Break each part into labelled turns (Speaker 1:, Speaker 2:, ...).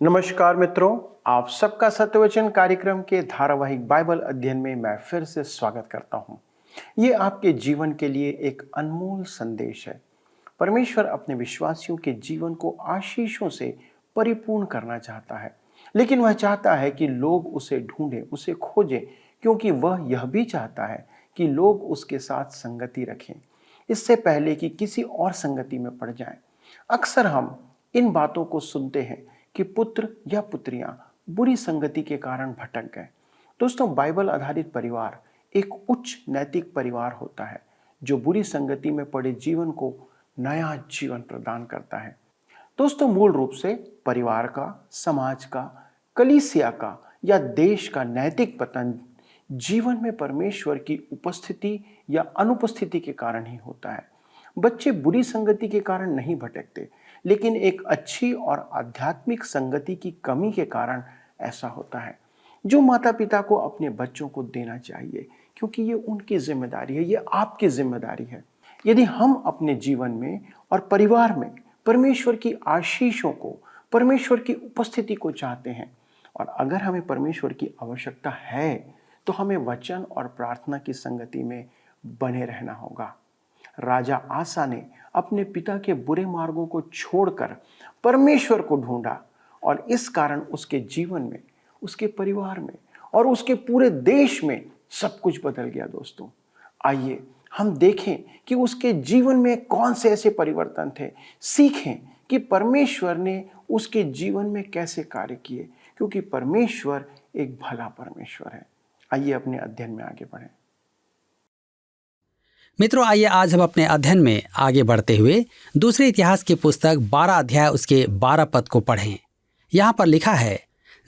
Speaker 1: नमस्कार मित्रों, आप सबका सत्यवचन कार्यक्रम के धारावाहिक बाइबल अध्ययन में मैं फिर से स्वागत करता हूं। ये आपके जीवन के लिए एक अनमोल संदेश है। परमेश्वर अपने विश्वासियों के जीवन को आशीषों से परिपूर्ण करना चाहता है, लेकिन वह चाहता है कि लोग उसे ढूंढें, उसे खोजें, क्योंकि वह यह भी चाहता है कि लोग उसके साथ संगति रखें, इससे पहले कि किसी और संगति में पड़ जाएं। अक्सर हम इन बातों को सुनते हैं कि पुत्र या पुत्रियां बुरी संगति के कारण भटक गए। दोस्तों, बाइबल आधारित परिवार एक उच्च नैतिक परिवार होता है जो बुरी संगति में पड़े जीवन को नया जीवन प्रदान करता है। दोस्तों, मूल रूप से परिवार का, समाज का, कलीसिया का या देश का नैतिक पतन जीवन में परमेश्वर की उपस्थिति या अनुपस्थिति के कारण ही होता है। बच्चे बुरी संगति के कारण नहीं भटकते, लेकिन एक अच्छी और आध्यात्मिक संगति की कमी के कारण ऐसा होता है, जो माता पिता को अपने बच्चों को देना चाहिए, क्योंकि ये उनकी जिम्मेदारी है, ये आपकी जिम्मेदारी है। यदि हम अपने जीवन में और परिवार में परमेश्वर की आशीषों को, परमेश्वर की उपस्थिति को चाहते हैं, और अगर हमें परमेश्वर की आवश्यकता है, तो हमें वचन और प्रार्थना की संगति में बने रहना होगा। राजा आसा ने अपने पिता के बुरे मार्गों को छोड़कर परमेश्वर को ढूंढा, और इस कारण उसके जीवन में, उसके परिवार में और उसके पूरे देश में सब कुछ बदल गया। दोस्तों, आइए हम देखें कि उसके जीवन में कौन से ऐसे परिवर्तन थे, सीखें कि परमेश्वर ने उसके जीवन में कैसे कार्य किए, क्योंकि परमेश्वर एक भला परमेश्वर है। आइए अपने अध्ययन में आगे बढ़ें।
Speaker 2: मित्रों, आइए आज हम अपने अध्ययन में आगे बढ़ते हुए दूसरे इतिहास की पुस्तक 12 अध्याय उसके 12 पद को पढ़ें। यहाँ पर लिखा है,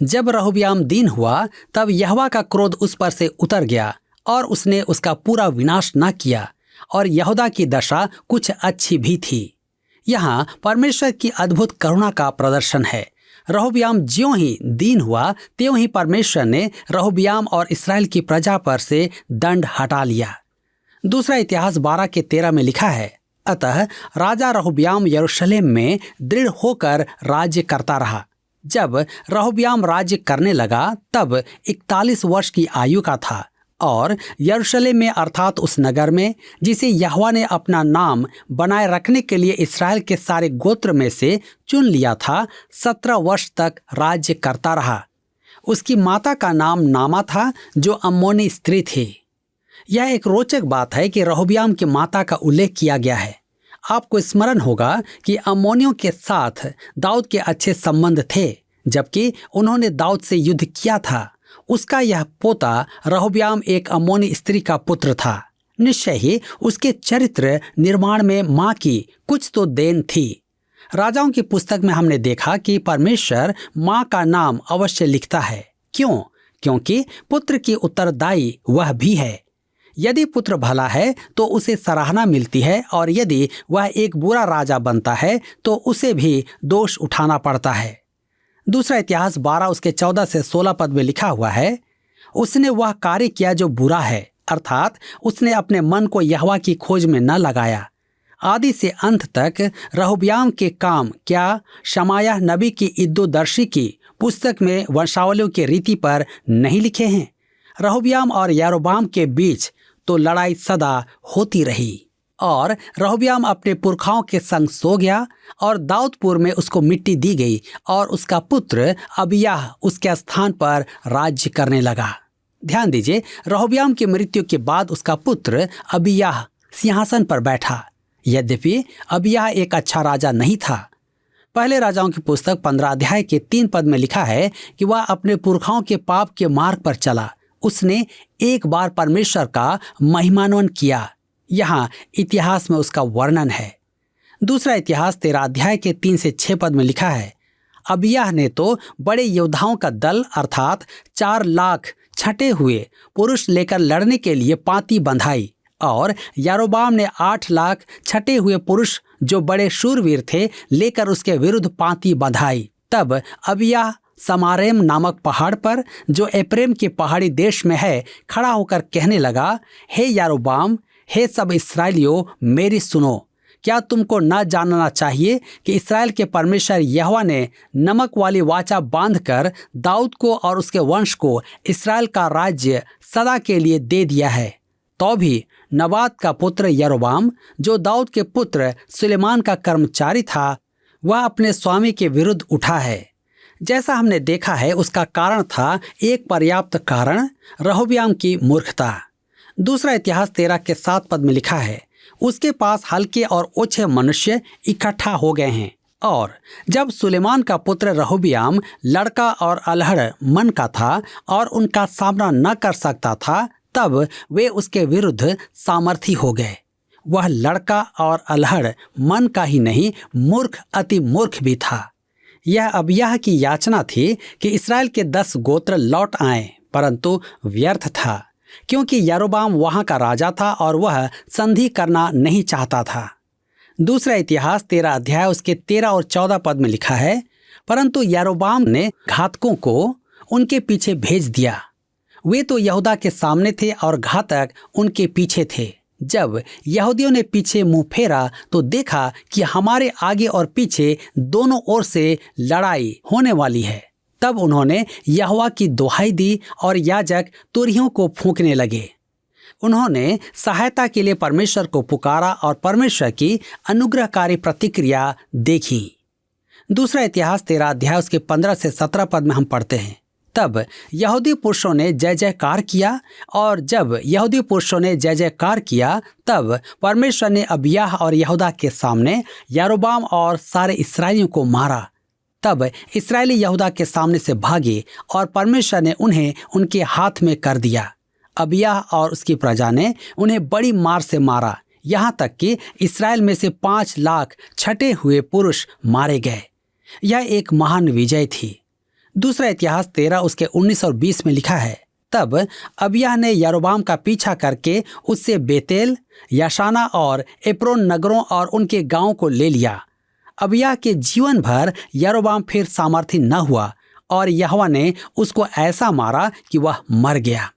Speaker 2: जब रहोबियाम दीन हुआ तब यहोवा का क्रोध उस पर से उतर गया और उसने उसका पूरा विनाश न किया, और यहूदा की दशा कुछ अच्छी भी थी। यहाँ परमेश्वर की अद्भुत करुणा का प्रदर्शन है। रहोबियाम ज्यों ही दीन हुआ त्यों ही परमेश्वर ने रहोबियाम और इस्राएल की प्रजा पर से दंड हटा लिया। दूसरा इतिहास 12 के 13 में लिखा है, अतः राजा रहोबियाम यरूशलेम में दृढ़ होकर राज्य करता रहा। जब रहोबियाम राज्य करने लगा तब 41 वर्ष की आयु का था, और यरूशलेम में अर्थात उस नगर में जिसे यहोवा ने अपना नाम बनाए रखने के लिए इस्राएल के सारे गोत्र में से चुन लिया था, 17 वर्ष तक राज्य करता रहा। उसकी माता का नाम नामा था, जो अम्मोनी स्त्री थी। यह एक रोचक बात है कि रहोबियाम की माता का उल्लेख किया गया है। आपको स्मरण होगा कि अम्मोनियों के साथ दाऊद के अच्छे संबंध थे, जबकि उन्होंने दाऊद से युद्ध किया था। उसका यह पोता रहोबियाम एक अम्मोनी स्त्री का पुत्र था। निश्चय ही उसके चरित्र निर्माण में मां की कुछ तो देन थी। राजाओं की पुस्तक में हमने देखा कि परमेश्वर मां का नाम अवश्य लिखता है। क्यों? क्योंकि पुत्र की उत्तरदायी वह भी है। यदि पुत्र भला है तो उसे सराहना मिलती है, और यदि वह एक बुरा राजा बनता है तो उसे भी दोष उठाना पड़ता है। दूसरा इतिहास 12 उसके 14 से 16 पद में लिखा हुआ है, उसने वह कार्य किया जो बुरा है, अर्थात उसने अपने मन को यहोवा की खोज में न लगाया। आदि से अंत तक रहोबियाम के काम क्या शमायाह नबी की इद्दोदर्शी की पुस्तक में वंशावलियों की रीति पर नहीं लिखे हैं? रहोबियाम और यारोबाम के बीच तो लड़ाई सदा होती रही, और रहोबियाम अपने पुरखाओं के संग सो गया, और दाऊदपुर में उसको मिट्टी दी गई, और उसका पुत्र अबिय्याह उसके स्थान पर राज्य करने लगा। ध्यान दीजिए, रहोबियाम की मृत्यु के बाद उसका पुत्र अबिय्याह सिंहासन पर बैठा। यद्यपि अबिय्याह एक अच्छा राजा नहीं था। पहले राजाओं की पुस्तक 15 अध्याय के 3 पद में लिखा है कि वह अपने पुरखाओं के पाप के मार्ग पर चला। उसने एक बार परमेश्वर का महिमान्वन किया। यहाँ इतिहास में उसका वर्णन है। दूसरा इतिहास 13 अध्याय के 3 से 6 पद में लिखा है, अबिय्याह ने तो बड़े योद्धाओं का दल अर्थात 4 लाख छटे हुए पुरुष लेकर लड़ने के लिए पांति बंधाई, और यारोबाम ने 8 लाख छटे हुए पुरुष जो बड़े शूरवीर थे लेकर उसके विरुद्ध पांति बंधाई। तब अबिय्याह समारेम नामक पहाड़ पर, जो एप्रेम के पहाड़ी देश में है, खड़ा होकर कहने लगा, हे यारोबाम, हे सब इस्राएलियों, मेरी सुनो, क्या तुमको न जानना चाहिए कि इस्राएल के परमेश्वर यहोवा ने नमक वाली वाचा बांधकर दाऊद को और उसके वंश को इस्राएल का राज्य सदा के लिए दे दिया है। तो भी नबात का पुत्र यरोबाम, जो दाऊद के पुत्र सुलेमान का कर्मचारी था, वह अपने स्वामी के विरुद्ध उठा है। जैसा हमने देखा है, उसका कारण था एक पर्याप्त कारण, रहोबियाम की मूर्खता। दूसरा इतिहास 13 के 7 पद में लिखा है, उसके पास हल्के और ओछे मनुष्य इकट्ठा हो गए हैं, और जब सुलेमान का पुत्र रहोबियाम लड़का और अलहड़ मन का था और उनका सामना न कर सकता था, तब वे उसके विरुद्ध सामर्थी हो गए। वह लड़का और अलहड़ मन का ही नहीं, मूर्ख, अति मूर्ख भी था। यह अबिय्याह की याचना थी कि इस्राएल के 10 गोत्र लौट आएं, परंतु व्यर्थ था, क्योंकि यारोबाम वहां का राजा था और वह संधि करना नहीं चाहता था। दूसरा इतिहास 13 अध्याय उसके 13 और 14 पद में लिखा है, परंतु यारोबाम ने घातकों को उनके पीछे भेज दिया। वे तो यहूदा के सामने थे और घातक उनके पीछे थे। जब यहूदियों ने पीछे मुंह फेरा तो देखा कि हमारे आगे और पीछे दोनों ओर से लड़ाई होने वाली है। तब उन्होंने यहोवा की दुहाई दी और याजक तुरहियों को फूंकने लगे। उन्होंने सहायता के लिए परमेश्वर को पुकारा और परमेश्वर की अनुग्रहकारी प्रतिक्रिया देखी। दूसरा इतिहास 13 अध्याय उसके 15 से 17 पद में हम पढ़ते हैं, तब यहूदी पुरुषों ने जय जयकार किया, और जब यहूदी पुरुषों ने जय जयकार किया, तब परमेश्वर ने अबिय्याह और यहूदा के सामने यारोबाम और सारे इस्राएलियों को मारा। तब इस्राएली यहूदा के सामने से भागे और परमेश्वर ने उन्हें उनके हाथ में कर दिया। अबिय्याह और उसकी प्रजा ने उन्हें बड़ी मार से मारा, यहाँ तक कि इस्राएल में से 5 लाख छटे हुए पुरुष मारे गए। यह एक महान विजय थी। दूसरा इतिहास 13 उसके 19 और 20 में लिखा है, तब अबिय्याह ने यारोबाम का पीछा करके उससे बेतेल, याशाना और एप्रोन नगरों और उनके गांवों को ले लिया। अबिय्याह के जीवन भर यारोबाम फिर सामर्थी न हुआ और यहोवा ने उसको ऐसा मारा कि वह मर गया।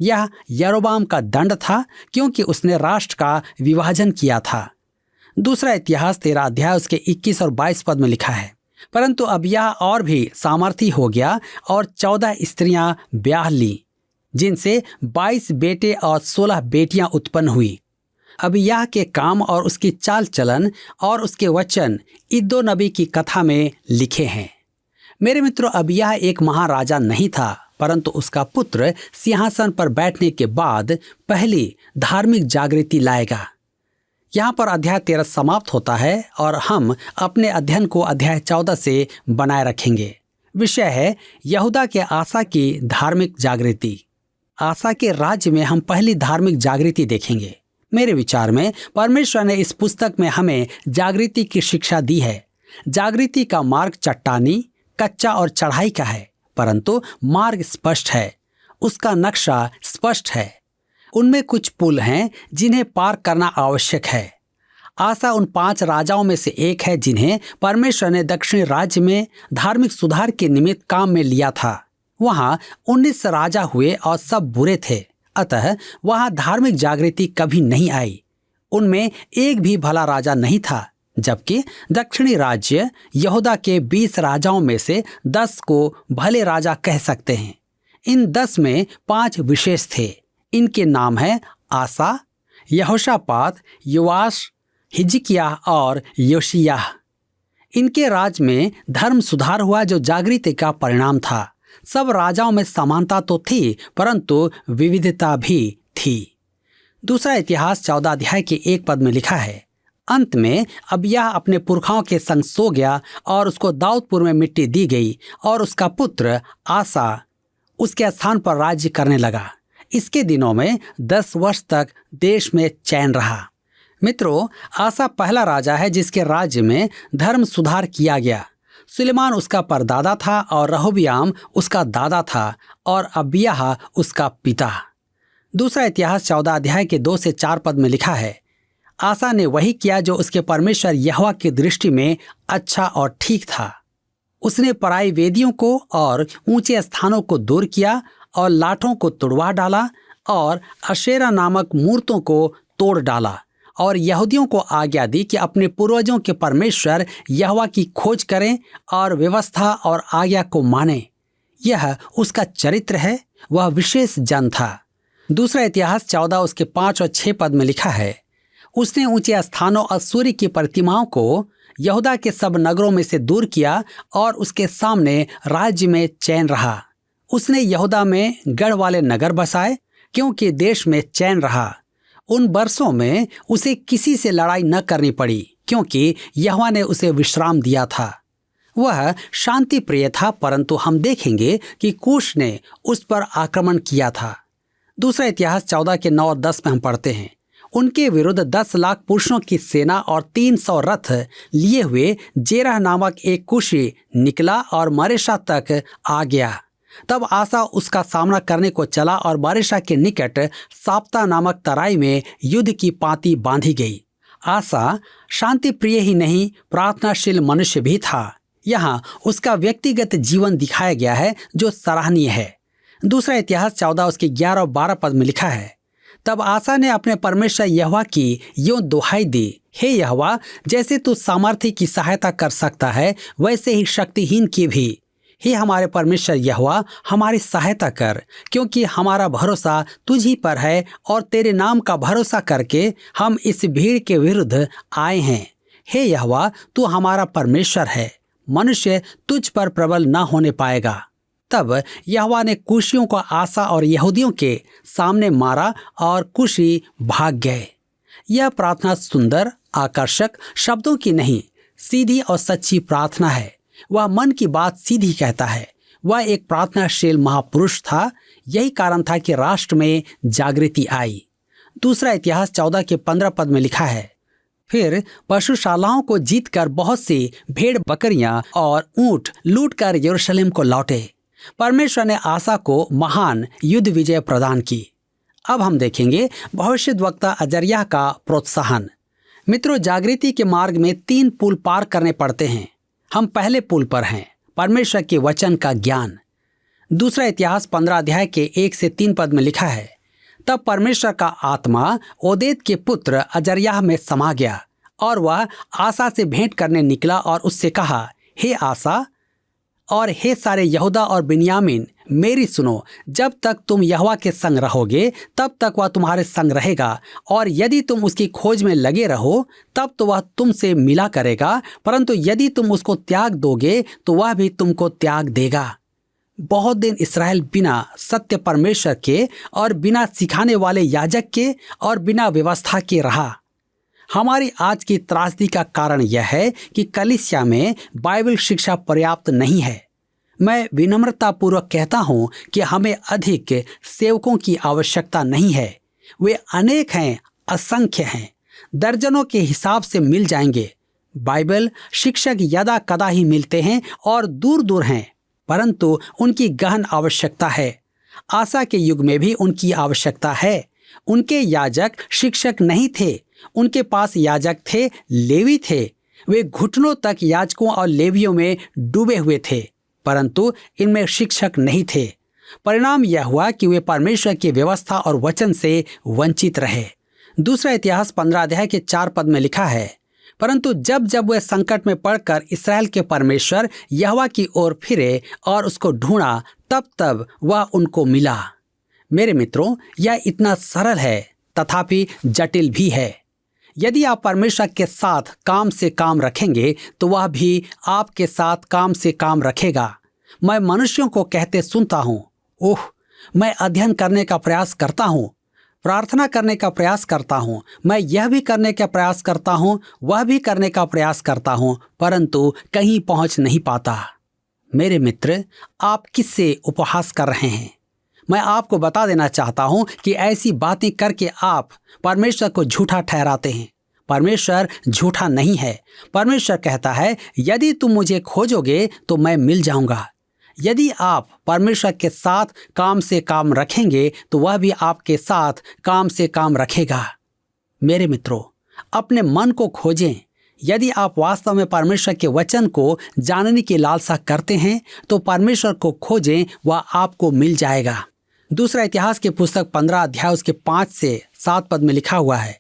Speaker 2: यह यारोबाम का दंड था, क्योंकि उसने राष्ट्र का विभाजन किया था। दूसरा इतिहास 13 अध्याय उसके 21 और 22 पद में लिखा है, परंतु अबिय्याह और भी सामर्थी हो गया और 14 स्त्रियां ब्याह ली, जिनसे 22 बेटे और 16 बेटियां उत्पन्न हुई। अबिय्याह के काम और उसकी चाल चलन और उसके वचन इद्दो नबी की कथा में लिखे हैं। मेरे मित्रों, अबिय्याह एक महाराजा नहीं था, परंतु उसका पुत्र सिंहासन पर बैठने के बाद पहली धार्मिक जागृति लाएगा। यहाँ पर अध्याय 13 समाप्त होता है और हम अपने अध्ययन को अध्याय 14 से बनाए रखेंगे। विषय है यहूदा के आसा की धार्मिक जागृति। आसा के राज्य में हम पहली धार्मिक जागृति देखेंगे। मेरे विचार में परमेश्वर ने इस पुस्तक में हमें जागृति की शिक्षा दी है। जागृति का मार्ग चट्टानी, कच्चा और चढ़ाई का है, परंतु मार्ग स्पष्ट है, उसका नक्शा स्पष्ट है। उनमें कुछ पुल हैं जिन्हें पार करना आवश्यक है। आसा उन 5 राजाओं में से एक है जिन्हें परमेश्वर ने दक्षिणी राज्य में धार्मिक सुधार के निमित्त काम में लिया था। वहां 19 राजा हुए और सब बुरे थे, अतः वहां धार्मिक जागृति कभी नहीं आई। उनमें एक भी भला राजा नहीं था, जबकि दक्षिणी राज्य यहूदा के 20 राजाओं में से 10 को भले राजा कह सकते हैं। इन 10 में 5 विशेष थे। इनके नाम हैं आसा, यहोशापात, योआश, हिजकिय्याह और योशिय्याह। इनके राज में धर्म सुधार हुआ जो जागृति का परिणाम था। सब राजाओं में समानता तो थी, परंतु विविधता भी थी। दूसरा इतिहास 14 अध्याय के 1 पद में लिखा है, अंत में अबिय्याह अपने पुरखाओं के संग सो गया और उसको दाऊदपुर में मिट्टी दी गई और उसका पुत्र आसा उसके स्थान पर राज्य करने लगा। इसके दिनों में 10 वर्ष तक देश में चैन रहा। मित्रों, आसा पहला राजा है जिसके राज्य में धर्म सुधार किया गया। सुलेमान उसका परदादा था और रहोबियाम उसका दादा था और अबिय्याह उसका पिता। दूसरा इतिहास 14 अध्याय के 2 से 4 पद में लिखा है, आसा ने वही किया जो उसके परमेश्वर यहोवा की दृष्टि में अच्छा और ठीक था। उसने पराई वेदियों को और ऊंचे स्थानों को दूर किया और लाठों को तुड़वा डाला और अशेरा नामक मूर्तों को तोड़ डाला और यहूदियों को आज्ञा दी कि अपने पूर्वजों के परमेश्वर यहोवा की खोज करें और व्यवस्था और आज्ञा को मानें। यह उसका चरित्र है, वह विशेष जन था। दूसरा इतिहास 14 उसके 5 और 6 पद में लिखा है, उसने ऊंचे स्थानों और सूर्य की प्रतिमाओं को यहूदा के सब नगरों में से दूर किया और उसके सामने राज्य में चैन रहा। उसने यहूदा में गढ़ वाले नगर बसाए, क्योंकि देश में चैन रहा। उन वर्षों में उसे किसी से लड़ाई न करनी पड़ी, क्योंकि यहोवा ने उसे विश्राम दिया था। वह शांति प्रिय था, परंतु हम देखेंगे कि कूश ने उस पर आक्रमण किया था। दूसरा इतिहास 14 के 9 और 10 में हम पढ़ते हैं, उनके विरुद्ध 10 लाख पुरुषों की सेना और 300 रथ लिए हुए जेरह नामक एक कुशी निकला और मारेशा तक आ गया। तब आसा उसका सामना करने को चला और मारेशा के निकट साप्ता नामक तराई में युद्ध की पांति बांधी गई। आसा शांति प्रिय ही नहीं, प्रार्थनाशील मनुष्य भी था। यहाँ उसका व्यक्तिगत जीवन दिखाया गया है जो सराहनीय है। दूसरा इतिहास 14 उसके 11 और 12 पद में लिखा है, तब आसा ने अपने परमेश्वर यहोवा की यूं दुहाई दी, हे यहोवा, जैसे तू सामर्थी की सहायता कर सकता है, वैसे ही शक्तिहीन की भी। हे हमारे परमेश्वर यहोवा, हमारी सहायता कर, क्योंकि हमारा भरोसा तुझ ही पर है और तेरे नाम का भरोसा करके हम इस भीड़ के विरुद्ध आए हैं। हे यहोवा, तू हमारा परमेश्वर है, मनुष्य तुझ पर प्रबल न होने पाएगा। तब यहोवा ने कुशियों को आसा और यहूदियों के सामने मारा और कुशी भाग गए। यह प्रार्थना सुंदर, आकर्षक शब्दों की नहीं, सीधी और सच्ची प्रार्थना है। वह मन की बात सीधी कहता है। वह एक प्रार्थनाशील महापुरुष था। यही कारण था कि राष्ट्र में जागृति आई। दूसरा इतिहास 14 के 15 पद में लिखा है, फिर पशुशालाओं को जीतकर बहुत सी भेड़ बकरियां और ऊंट लूटकर यरूशलेम को लौटे। परमेश्वर ने आसा को महान युद्ध विजय प्रदान की। अब हम देखेंगे भविष्यद्वक्ता अजर्याह का प्रोत्साहन। मित्रों, जागृति के मार्ग में 3 पुल पार करने पड़ते हैं। हम पहले पुल पर हैं, परमेश्वर के वचन का ज्ञान। दूसरा इतिहास 15 अध्याय के 1 से 3 पद में लिखा है, तब परमेश्वर का आत्मा ओदेद के पुत्र अजर्याह में समा गया और वह आसा से भेंट करने निकला और उससे कहा, हे आसा और हे सारे यहूदा और बिन्यामीन, मेरी सुनो, जब तक तुम यहोवा के संग रहोगे तब तक वह तुम्हारे संग रहेगा, और यदि तुम उसकी खोज में लगे रहो तब तो वह तुमसे मिला करेगा, परंतु यदि तुम उसको त्याग दोगे तो वह भी तुमको त्याग देगा। बहुत दिन इस्राएल बिना सत्य परमेश्वर के और बिना सिखाने वाले याजक के और बिना व्यवस्था के रहा। हमारी आज की त्रासदी का कारण यह है कि कलीसिया में बाइबल शिक्षा पर्याप्त नहीं है। मैं विनम्रतापूर्वक कहता हूं कि हमें अधिक सेवकों की आवश्यकता नहीं है। वे अनेक हैं, असंख्य हैं, दर्जनों के हिसाब से मिल जाएंगे। बाइबल शिक्षक यदा कदा ही मिलते हैं और दूर दूर हैं, परंतु उनकी गहन आवश्यकता है। आसा के युग में भी उनकी आवश्यकता है। उनके याजक शिक्षक नहीं थे, उनके पास याजक थे, लेवी थे। वे घुटनों तक याजकों और लेवियों में डूबे हुए थे, परंतु इनमें शिक्षक नहीं थे। परिणाम यह हुआ कि वे परमेश्वर की व्यवस्था और वचन से वंचित रहे। दूसरा इतिहास 15 अध्याय के 4 पद में लिखा है, परंतु जब जब वे संकट में पड़कर इस्राएल के परमेश्वर यहोवा की ओर फिरे और उसको ढूंढा, तब तब वह उनको मिला। मेरे मित्रों, यह इतना सरल है तथापि जटिल भी है। यदि आप परमेश्वर के साथ काम से काम रखेंगे तो वह भी आपके साथ काम से काम रखेगा। मैं मनुष्यों को कहते सुनता हूँ, ओह, मैं अध्ययन करने का प्रयास करता हूँ, प्रार्थना करने का प्रयास करता हूँ, मैं यह भी करने का प्रयास करता हूँ, वह भी करने का प्रयास करता हूँ, परंतु कहीं पहुँच नहीं पाता। मेरे मित्र, आप किससे उपहास कर रहे हैं? मैं आपको बता देना चाहता हूं कि ऐसी बातें करके आप परमेश्वर को झूठा ठहराते हैं। परमेश्वर झूठा नहीं है। परमेश्वर कहता है, यदि तुम मुझे खोजोगे तो मैं मिल जाऊंगा। यदि आप परमेश्वर के साथ काम से काम रखेंगे तो वह भी आपके साथ काम से काम रखेगा। मेरे मित्रों, अपने मन को खोजें। यदि आप वास्तव में परमेश्वर के वचन को जानने की लालसा करते हैं तो परमेश्वर को खोजें, वह आपको मिल जाएगा। दूसरा इतिहास की पुस्तक 15 अध्याय उसके 5 से 7 पद में लिखा हुआ है,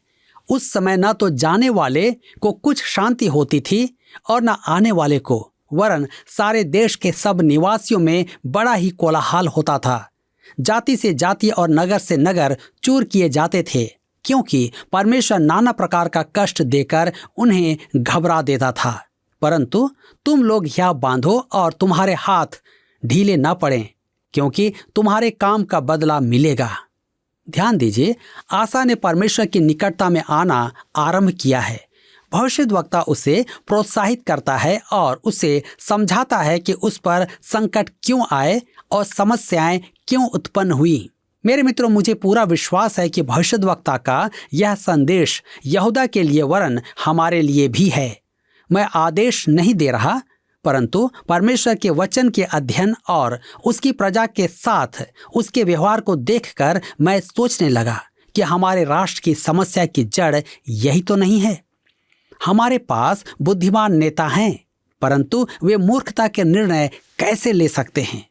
Speaker 2: उस समय न तो जाने वाले को कुछ शांति होती थी और न आने वाले को, वरन सारे देश के सब निवासियों में बड़ा ही कोलाहल होता था। जाति से जाति और नगर से नगर चूर किए जाते थे, क्योंकि परमेश्वर नाना प्रकार का कष्ट देकर उन्हें घबरा देता था। परंतु तुम लोग हिया बांधो और तुम्हारे हाथ ढीले न पड़ें, क्योंकि तुम्हारे काम का बदला मिलेगा। ध्यान दीजिए, आसा ने परमेश्वर की निकटता में आना आरंभ किया है। भविष्यद्वक्ता उसे प्रोत्साहित करता है और उसे समझाता है कि उस पर संकट क्यों आए और समस्याएं क्यों उत्पन्न हुई। मेरे मित्रों, मुझे पूरा विश्वास है कि भविष्यद्वक्ता का यह संदेश यहूदा के लिए वरन हमारे लिए भी है। मैं आदेश नहीं दे रहा, परंतु परमेश्वर के वचन के अध्ययन और उसकी प्रजा के साथ उसके व्यवहार को देखकर मैं सोचने लगा कि हमारे राष्ट्र की समस्या की जड़ यही तो नहीं है। हमारे पास बुद्धिमान नेता हैं, परंतु वे मूर्खता के निर्णय कैसे ले सकते हैं?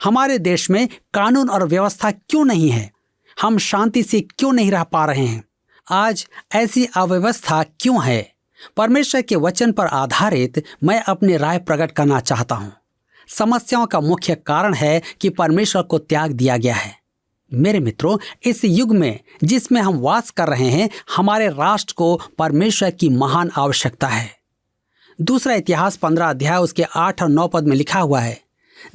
Speaker 2: हमारे देश में कानून और व्यवस्था क्यों नहीं है? हम शांति से क्यों नहीं रह पा रहे हैं? आज ऐसी अव्यवस्था क्यों है? परमेश्वर के वचन पर आधारित मैं अपनी राय प्रकट करना चाहता हूँ। समस्याओं का मुख्य कारण है कि परमेश्वर को त्याग दिया गया है। मेरे मित्रों, इस युग में जिसमें हम वास कर रहे हैं, हमारे राष्ट्र को परमेश्वर की महान आवश्यकता है। दूसरा इतिहास 15 अध्याय उसके 8 और 9 पद में लिखा हुआ है,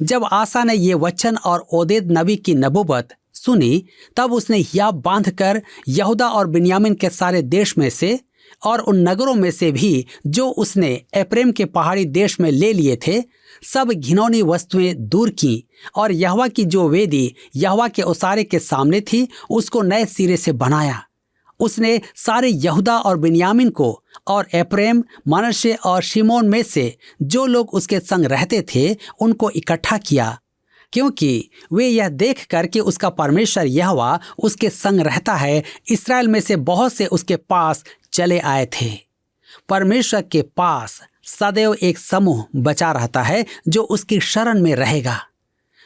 Speaker 2: जब आसा ने ये वचन और ओदेद नबी की नबूवत सुनी, तब उसने हियाब बांधकर यहूदा और बिन्यामीन के सारे देश में से और उन नगरों में से भी जो उसने एप्रेम के पहाड़ी देश में ले लिए थे, सब घिनौनी वस्तुएं दूर की और यहोवा की जो वेदी यहोवा के ओसारे के सामने थी, उसको नए सिरे से बनाया। उसने सारे यहूदा और बिन्यामीन को और एप्रेम, मनश्शे और शिमोन में से जो लोग उसके संग रहते थे, उनको इकट्ठा किया, क्योंकि वे यह देख कर कि उसका परमेश्वर यहोवा उसके संग रहता है, इस्राएल में से बहुत से उसके पास चले आए थे। परमेश्वर के पास सदैव एक समूह बचा रहता है जो उसकी शरण में रहेगा।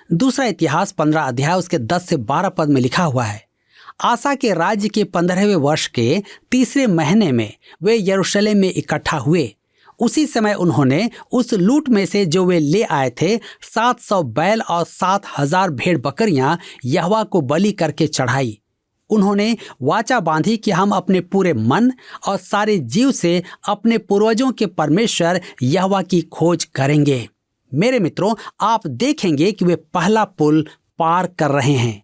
Speaker 2: दूसरा इतिहास 15 अध्याय उसके 10 से 12 पद में लिखा हुआ है, आसा के राज्य के 15वें वर्ष के तीसरे महीने में वे यरूशलेम में इकट्ठा हुए। उसी समय उन्होंने उस लूट में से जो वे ले आए थे 700 बैल और 7,000 भेड़ बकरियां यहोवा को बलि करके चढ़ाई। उन्होंने वाचा बांधी कि हम अपने पूरे मन और सारे जीव से अपने पूर्वजों के परमेश्वर यहोवा की खोज करेंगे। मेरे मित्रों, आप देखेंगे कि वे पहला पुल पार कर रहे हैं।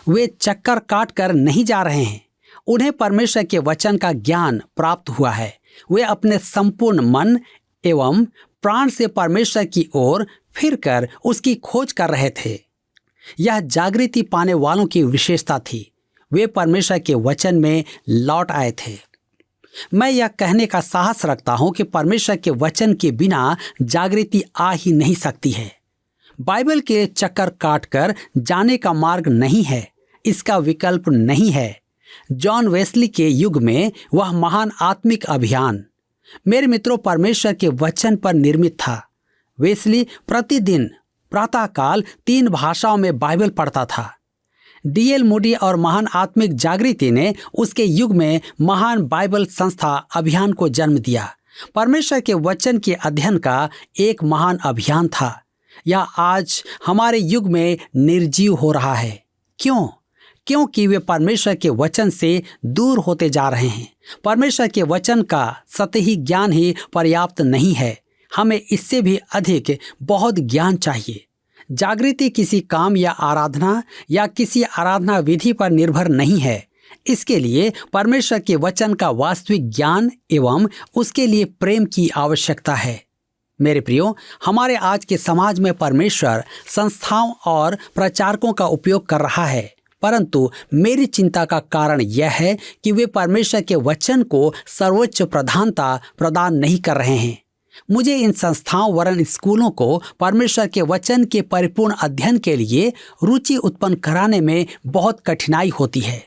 Speaker 2: वे चक्कर काट कर नहीं जा रहे हैं। उन्हें परमेश्वर के वचन का ज्ञान प्राप्त हुआ है। वे अपने संपूर्ण मन एवं प्राण से परमेश्वर की ओर फिरकर उसकी खोज कर रहे थे। यह जागृति पाने वालों की विशेषता थी। वे परमेश्वर के वचन में लौट आए थे। मैं यह कहने का साहस रखता हूं कि परमेश्वर के वचन के बिना जागृति आ ही नहीं सकती है। बाइबल के चक्कर काटकर जाने का मार्ग नहीं है, इसका विकल्प नहीं है। जॉन वेस्ली के युग में वह महान आत्मिक अभियान, मेरे मित्रों, परमेश्वर के वचन पर निर्मित था। वेस्ली प्रतिदिन प्रातःकाल 3 भाषाओं में बाइबल पढ़ता था। D.L. मूडी और महान आत्मिक जागृति ने उसके युग में महान बाइबल संस्था अभियान को जन्म दिया। परमेश्वर के वचन के अध्ययन का एक महान अभियान था। यह आज हमारे युग में निर्जीव हो रहा है। क्यों? क्योंकि वे परमेश्वर के वचन से दूर होते जा रहे हैं। परमेश्वर के वचन का सतही ज्ञान ही पर्याप्त नहीं है, हमें इससे भी अधिक बहुत ज्ञान चाहिए। जागृति किसी काम या किसी आराधना विधि पर निर्भर नहीं है। इसके लिए परमेश्वर के वचन का वास्तविक ज्ञान एवं उसके लिए प्रेम की आवश्यकता है। मेरे प्रियो, हमारे आज के समाज में परमेश्वर संस्थाओं और प्रचारकों का उपयोग कर रहा है, परंतु मेरी चिंता का कारण यह है कि वे परमेश्वर के वचन को सर्वोच्च प्रधानता प्रदान नहीं कर रहे हैं। मुझे इन संस्थाओं वरन स्कूलों को परमेश्वर के वचन के परिपूर्ण अध्ययन के लिए रुचि उत्पन्न कराने में बहुत कठिनाई होती है।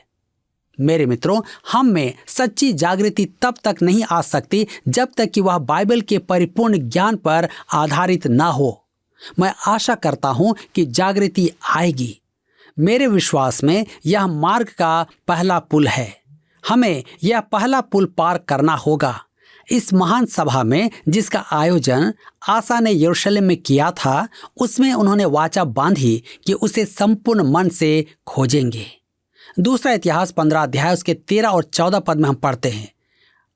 Speaker 2: मेरे मित्रों, हम में सच्ची जागृति तब तक नहीं आ सकती जब तक कि वह बाइबल के परिपूर्ण ज्ञान पर आधारित ना हो। मैं आशा करता हूं कि जागृति आएगी। मेरे विश्वास में यह मार्ग का पहला पुल है। हमें यह पहला पुल पार करना होगा। इस महान सभा में जिसका आयोजन आसा ने यरूशलेम में किया था, उसमें उन्होंने वाचा बांधी कि उसे संपूर्ण मन से खोजेंगे। दूसरा इतिहास 15 अध्याय उसके 13 और 14 पद में हम पढ़ते हैं,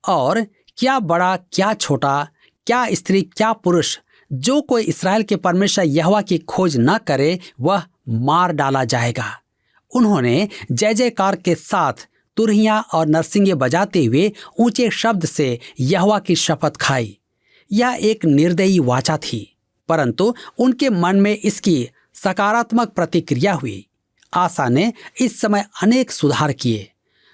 Speaker 2: और क्या बड़ा क्या छोटा, क्या स्त्री क्या पुरुष, जो कोई इस्राएल के परमेश्वर यहोवा की खोज न करे वह मार डाला जाएगा। उन्होंने जय जयकार के साथ तुरहियां और नरसिंगे बजाते हुए ऊंचे शब्द से यहोवा की शपथ खाई। यह एक निर्दयी वाचा थी, परंतु उनके मन में इसकी सकारात्मक प्रतिक्रिया हुई। आसा ने इस समय अनेक सुधार किए।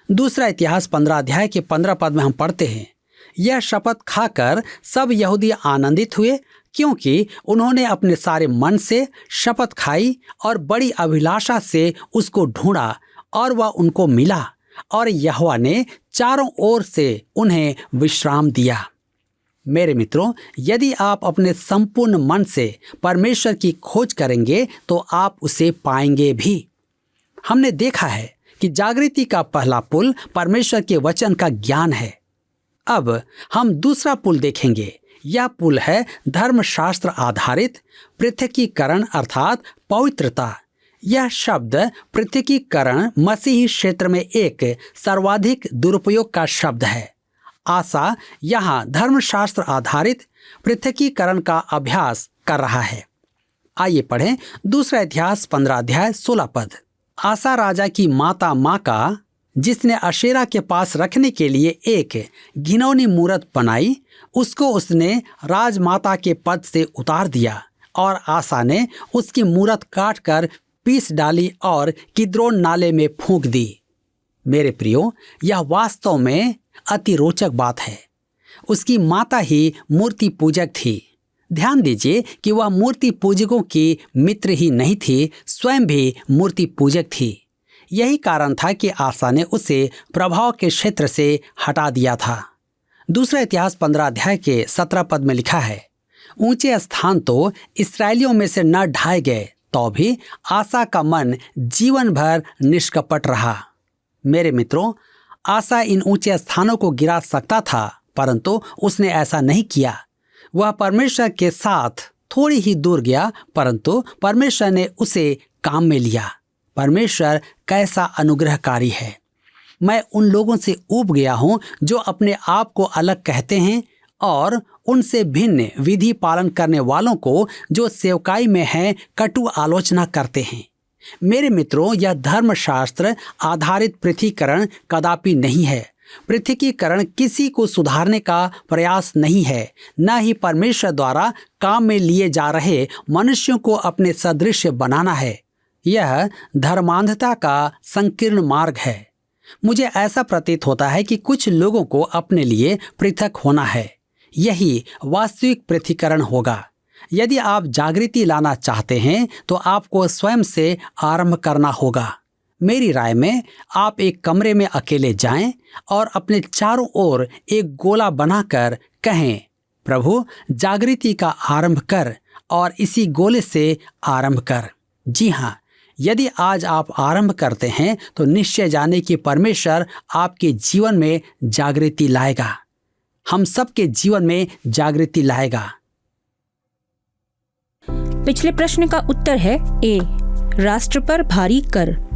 Speaker 2: दूसरा इतिहास 15 अध्याय के 15 पद में हम पढ़ते हैं, यह शपथ खाकर सब यहूदी आनंदित हुए, क्योंकि उन्होंने अपने सारे मन से शपथ खाई और बड़ी अभिलाषा से उसको ढूंढा, और वह उनको मिला, और यहोवा ने चारों ओर से उन्हें विश्राम दिया। मेरे मित्रों, यदि आप अपने संपूर्ण मन से परमेश्वर की खोज करेंगे तो आप उसे पाएंगे भी। हमने देखा है कि जागृति का पहला पुल परमेश्वर के वचन का ज्ञान है। अब हम दूसरा पुल देखेंगे। यह पुल है धर्मशास्त्र आधारित पृथकीकरण अर्थात पवित्रता। यह शब्द पृथकीकरण मसीही क्षेत्र में एक सर्वाधिक दुरुपयोग का शब्द है। आसा यहाँ धर्मशास्त्र आधारित पृथकीकरण का अभ्यास कर रहा है। आइए पढ़ें दूसरा इतिहास 15 अध्याय 16 पद। आसा राजा की माता माका, जिसने अशेरा के पास रखने के लिए एक घिनौनी मूरत बनाई, उसको उसने राजमाता के पद से उतार दिया, और आसा ने उसकी मूरत काट कर पीस डाली और किद्रोन नाले में फूंक दी। मेरे प्रियो, यह वास्तव में अति रोचक बात है। उसकी माता ही मूर्ति पूजक थी। ध्यान दीजिए कि वह मूर्ति पूजकों की मित्र ही नहीं थी, स्वयं भी मूर्ति पूजक थी। यही कारण था कि आसा ने उसे प्रभाव के क्षेत्र से हटा दिया था। दूसरा इतिहास 15 अध्याय के 17 पद में लिखा है, ऊंचे स्थान तो इस्राएलियों में से न ढाए गए, तो भी आसा का मन जीवन भर निष्कपट रहा। मेरे मित्रों, आसा इन ऊंचे स्थानों को गिरा सकता था, परंतु उसने ऐसा नहीं किया। वह परमेश्वर के साथ थोड़ी ही दूर गया, परंतु परमेश्वर ने उसे काम में लिया। परमेश्वर कैसा अनुग्रहकारी है। मैं उन लोगों से ऊब गया हूं जो अपने आप को अलग कहते हैं और उनसे भिन्न विधि पालन करने वालों को जो सेवकाई में हैं कटु आलोचना करते हैं। मेरे मित्रों, यह धर्मशास्त्र आधारित पृथकीकरण कदापि नहीं है। पृथकीकरण किसी को सुधारने का प्रयास नहीं है, न ही परमेश्वर द्वारा काम में लिए जा रहे मनुष्यों को अपने सदृश बनाना है। यह धर्मांधता का संकीर्ण मार्ग है। मुझे ऐसा प्रतीत होता है कि कुछ लोगों को अपने लिए पृथक होना है। यही वास्तविक पृथकीकरण होगा। यदि आप जागृति लाना चाहते हैं तो आपको स्वयं से आरंभ करना होगा। मेरी राय में आप एक कमरे में अकेले जाएं और अपने चारों ओर एक गोला बनाकर कहें, प्रभु जागृति का आरंभ कर, और इसी गोले से आरंभ कर। जी हाँ, यदि आज आप आरंभ करते हैं तो निश्चय जाने कि परमेश्वर आपके जीवन में जागृति लाएगा। हम सबके जीवन में जागृति लाएगा।
Speaker 3: पिछले प्रश्न का उत्तर है ए, राष्ट्र पर भारी कर।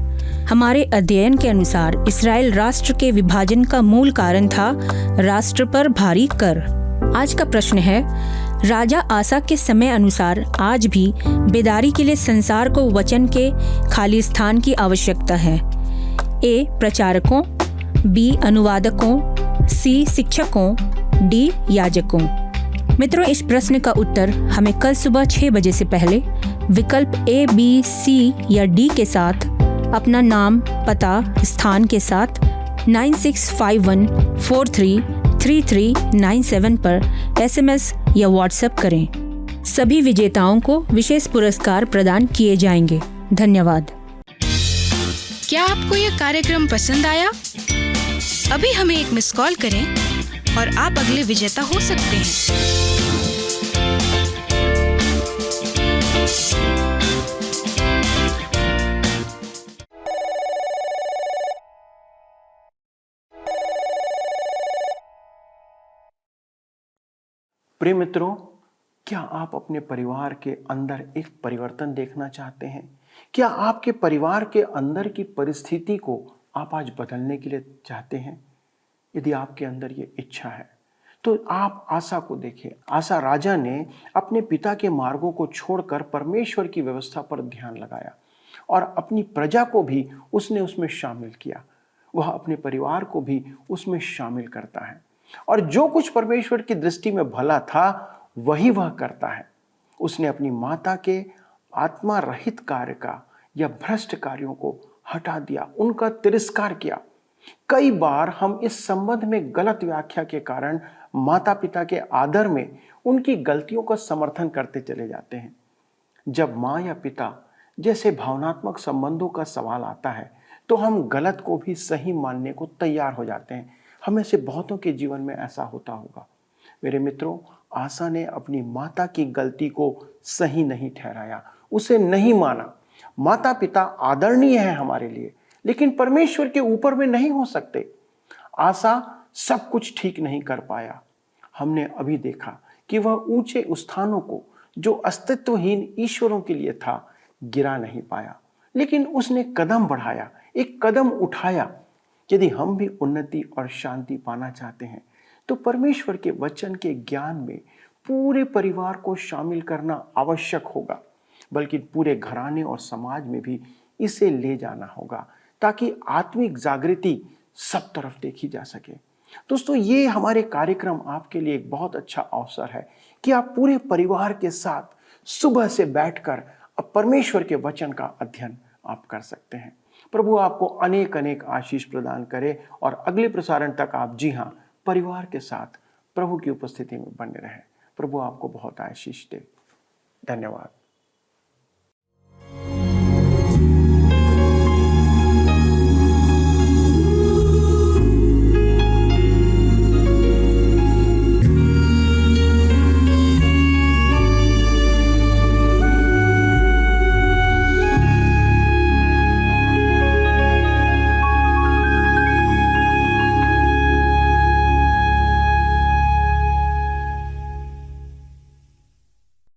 Speaker 3: हमारे अध्ययन के अनुसार इस्राएल राष्ट्र के विभाजन का मूल कारण था राष्ट्र पर भारी कर। आज का प्रश्न है, राजा आसा के समय अनुसार आज भी बेदारी के लिए संसार को वचन के खाली स्थान की आवश्यकता है। ए, प्रचारकों, बी, अनुवादकों, सी, शिक्षकों, डी, याजकों। मित्रों, इस प्रश्न का उत्तर हमें कल सुबह 6 बजे से पहले विकल्प ए, बी, सी या डी के साथ अपना नाम, पता, स्थान के साथ 9651433397 पर SMS या व्हाट्सएप करें। सभी विजेताओं को विशेष पुरस्कार प्रदान किए जाएंगे। धन्यवाद।
Speaker 4: क्या आपको यह कार्यक्रम पसंद आया? अभी हमें एक मिस कॉल करें और आप अगले विजेता हो सकते हैं।
Speaker 1: प्रिय मित्रों, क्या आप अपने परिवार के अंदर एक परिवर्तन देखना चाहते हैं? क्या आपके परिवार के अंदर की परिस्थिति को आप आज बदलने के लिए चाहते हैं? यदि आपके अंदर ये इच्छा है तो आप आसा को देखें। आसा राजा ने अपने पिता के मार्गों को छोड़कर परमेश्वर की व्यवस्था पर ध्यान लगाया और अपनी प्रजा को भी उसने उसमें शामिल किया। वह अपने परिवार को भी उसमें शामिल करता है और जो कुछ परमेश्वर की दृष्टि में भला था वही वह करता है। उसने अपनी माता के आत्मा रहित कार्य का या भ्रष्ट कार्यों को हटा दिया, उनका तिरस्कार किया। कई बार हम इस संबंध में गलत व्याख्या के कारण माता पिता के आदर में उनकी गलतियों का समर्थन करते चले जाते हैं। जब माँ या पिता जैसे भावनात्मक संबंधों का सवाल आता है तो हम गलत को भी सही मानने को तैयार हो जाते हैं। हमें से बहुतों के जीवन में ऐसा होता होगा। मेरे मित्रों, आसा ने अपनी माता की गलती को सही नहीं ठहराया, उसे नहीं माना। माता पिता आदरणीय है हमारे लिए, लेकिन परमेश्वर के ऊपर में नहीं हो सकते। आसा सब कुछ ठीक नहीं कर पाया। हमने अभी देखा कि वह ऊंचे स्थानों को जो अस्तित्वहीन ईश्वरों के लिए था गिरा नहीं पाया, लेकिन उसने कदम बढ़ाया, एक कदम उठाया। यदि हम भी उन्नति और शांति पाना चाहते हैं तो परमेश्वर के वचन के ज्ञान में पूरे परिवार को शामिल करना आवश्यक होगा, बल्कि पूरे घराने और समाज में भी इसे ले जाना होगा ताकि आत्मिक जागृति सब तरफ देखी जा सके। दोस्तों, ये हमारे कार्यक्रम आपके लिए एक बहुत अच्छा अवसर है कि आप पूरे परिवार के साथ सुबह से बैठकर अब परमेश्वर के वचन का अध्ययन आप कर सकते हैं। प्रभु आपको अनेक अनेक आशीष प्रदान करे और अगले प्रसारण तक आप जी हाँ परिवार के साथ प्रभु की उपस्थिति में बने रहें। प्रभु आपको बहुत आशीष दे। धन्यवाद।